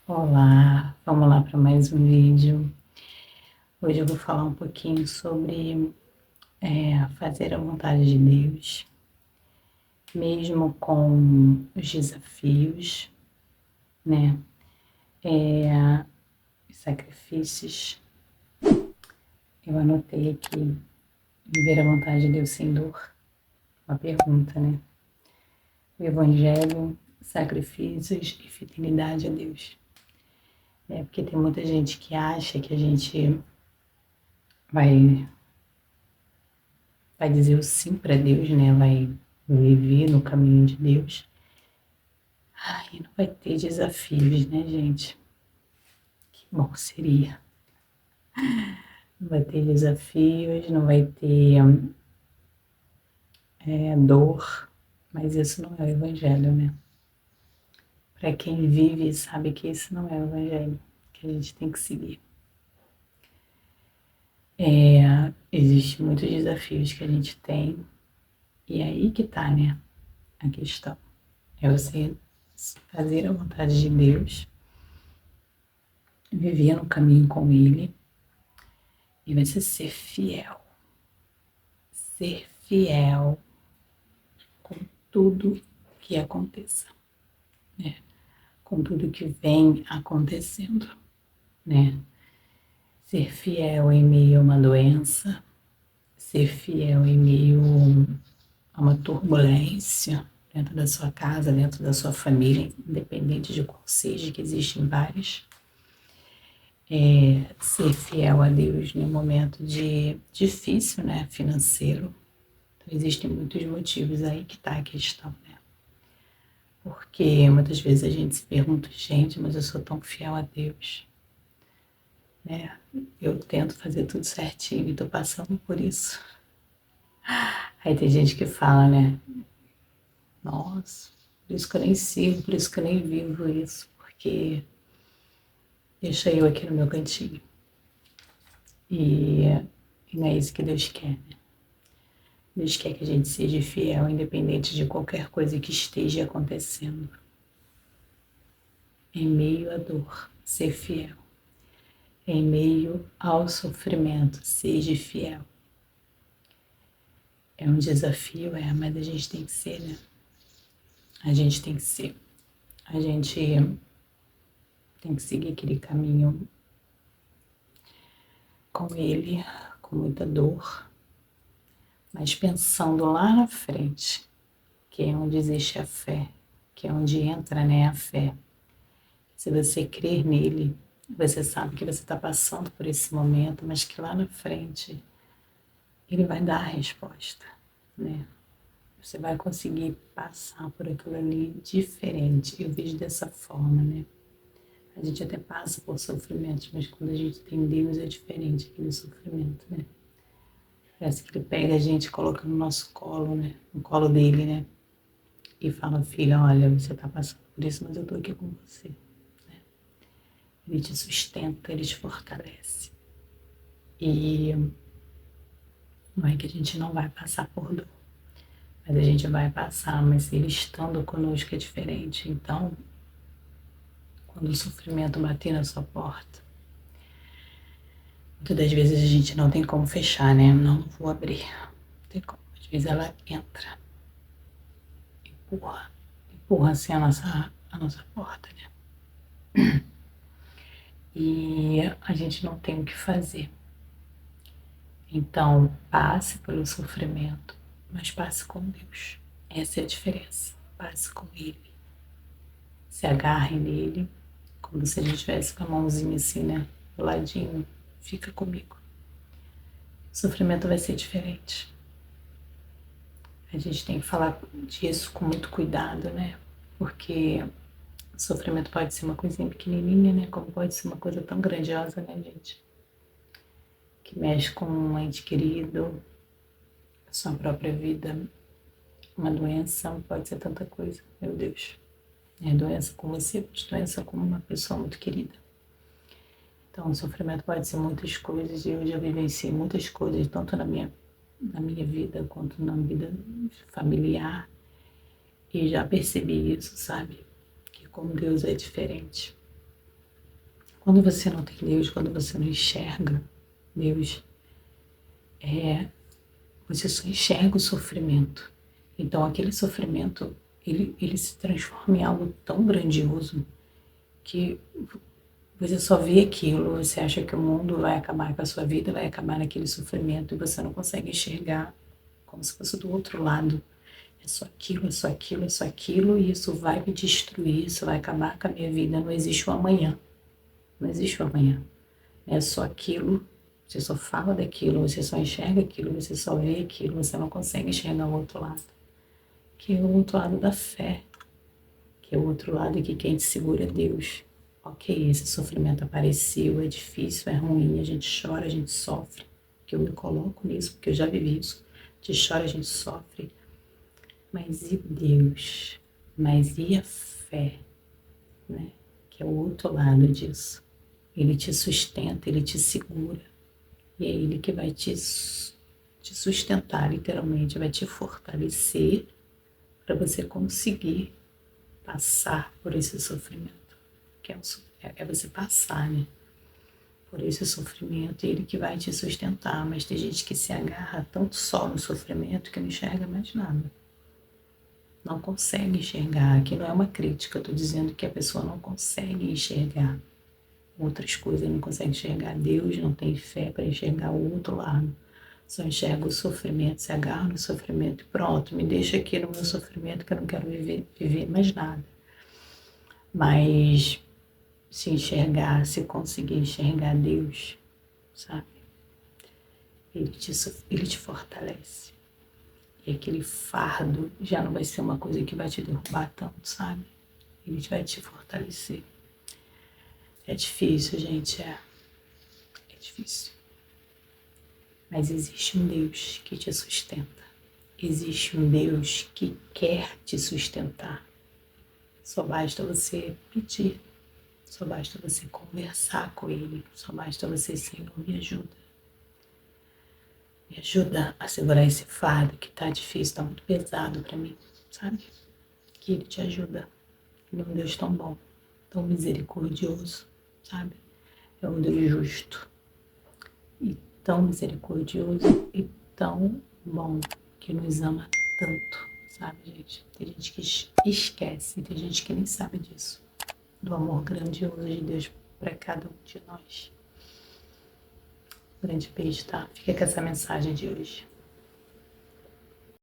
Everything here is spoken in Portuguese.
Olá, vamos lá para mais um vídeo. Hoje eu vou falar um pouquinho sobre fazer a vontade de Deus, mesmo com os desafios, né? Os sacrifícios. Eu anotei aqui, viver a vontade de Deus sem dor. Uma pergunta, né? O Evangelho, sacrifícios e fidelidade a Deus. Porque tem muita gente que acha que a gente vai dizer o sim para Deus, né? Vai viver no caminho de Deus. Ai, não vai ter desafios, né, gente? Que bom seria. Não vai ter desafios, não vai ter dor, mas isso não é o Evangelho, né? Para quem vive sabe que esse não é o Evangelho que a gente tem que seguir. Existem muitos desafios que a gente tem, e é aí que tá, né, a questão. É você fazer a vontade de Deus, viver no caminho com Ele, e você ser fiel. Ser fiel com tudo que aconteça, né? Com tudo que vem acontecendo, né? Ser fiel em meio a uma doença, ser fiel em meio a uma turbulência dentro da sua casa, dentro da sua família, independente de qual seja, que existem várias. Ser fiel a Deus num momento difícil, né, financeiro. Então, existem muitos motivos aí que está a questão, né? Porque muitas vezes a gente se pergunta, gente, mas eu sou tão fiel a Deus, né? Eu tento fazer tudo certinho e tô passando por isso. Aí tem gente que fala, né? Nossa, por isso que eu nem sigo, por isso que eu nem vivo isso, porque deixa eu aqui no meu cantinho. E não é isso que Deus quer, né? Deus quer que a gente seja fiel, independente de qualquer coisa que esteja acontecendo. Em meio à dor, ser fiel. Em meio ao sofrimento, seja fiel. É um desafio, mas a gente tem que ser, né? A gente tem que ser. A gente tem que seguir aquele caminho com Ele, com muita dor, mas pensando lá na frente, que é onde existe a fé, que é onde entra, né, a fé. Se você crer nele, você sabe que você está passando por esse momento, mas que lá na frente Ele vai dar a resposta, né? Você vai conseguir passar por aquilo ali diferente. Eu vejo dessa forma, né? A gente até passa por sofrimentos, mas quando a gente tem Deus é diferente aquele sofrimento, né? Parece que Ele pega a gente e coloca no nosso colo, né? No colo dele, né? E fala, filha, olha, você está passando por isso, mas eu estou aqui com você. Né? Ele te sustenta, Ele te fortalece. E não é que a gente não vai passar por dor, mas a gente vai passar, mas Ele estando conosco é diferente. Então, quando o sofrimento bater na sua porta, muitas das vezes a gente não tem como fechar, né? Não vou abrir. Não tem como. Às vezes ela entra, empurra assim a nossa porta, né? E a gente não tem o que fazer. Então, passe pelo sofrimento, mas passe com Deus. Essa é a diferença. Passe com Ele. Se agarre nele, como se a gente tivesse com a mãozinha assim, né? Do ladinho. Fica comigo. O sofrimento vai ser diferente. A gente tem que falar disso com muito cuidado, né? Porque o sofrimento pode ser uma coisinha pequenininha, né? Como pode ser uma coisa tão grandiosa, né, gente? Que mexe com um ente querido, a sua própria vida. Uma doença pode ser tanta coisa, meu Deus. Doença com você, doença com uma pessoa muito querida. Então, o sofrimento pode ser muitas coisas e eu já vivenciei muitas coisas, tanto na minha vida quanto na vida familiar. E já percebi isso, sabe? Que com Deus é diferente. Quando você não tem Deus, quando você não enxerga Deus, você só enxerga o sofrimento. Então aquele sofrimento, ele se transforma em algo tão grandioso que você só vê aquilo, você acha que o mundo vai acabar, que a sua vida vai acabar naquele sofrimento e você não consegue enxergar como se fosse do outro lado. É só aquilo, é só aquilo, é só aquilo e isso vai me destruir, isso vai acabar com a minha vida. Não existe o amanhã. Não existe o amanhã. É só aquilo, você só fala daquilo, você só enxerga aquilo, você só vê aquilo, você não consegue enxergar o outro lado. Que é o outro lado da fé, que é o outro lado que quem te segura é Deus. Ok, esse sofrimento apareceu, é difícil, é ruim, a gente chora, a gente sofre. Que eu me coloco nisso, porque eu já vivi isso. A gente chora, a gente sofre. Mas e Deus? Mas e a fé? Né? Que é o outro lado disso. Ele te sustenta, ele te segura. E é ele que vai te sustentar, literalmente, vai te fortalecer para você conseguir passar por esse sofrimento. Que é você passar, né? Por esse sofrimento, ele que vai te sustentar. Mas tem gente que se agarra tanto só no sofrimento que não enxerga mais nada. Não consegue enxergar. Aqui não é uma crítica, eu estou dizendo que a pessoa não consegue enxergar outras coisas, não consegue enxergar Deus, não tem fé para enxergar o outro lado. Só enxerga o sofrimento, se agarra no sofrimento e pronto, me deixa aqui no meu sofrimento que eu não quero viver mais nada. Mas se enxergar, se conseguir enxergar Deus, sabe? Ele te fortalece. E aquele fardo já não vai ser uma coisa que vai te derrubar tanto, sabe? Ele vai te fortalecer. É difícil, gente, é difícil. Mas existe um Deus que te sustenta. Existe um Deus que quer te sustentar. Só basta você pedir. Só basta você conversar com Ele. Só basta você, Senhor, me ajuda. Me ajuda a segurar esse fardo que tá difícil, tá muito pesado para mim, sabe? Que Ele te ajuda. Ele é um Deus tão bom, tão misericordioso, sabe? É um Deus justo. E tão misericordioso e tão bom, que nos ama tanto, sabe, gente? Tem gente que esquece, tem gente que nem sabe disso, do amor grandioso de Deus para cada um de nós. Um grande beijo, tá? Fica com essa mensagem de hoje.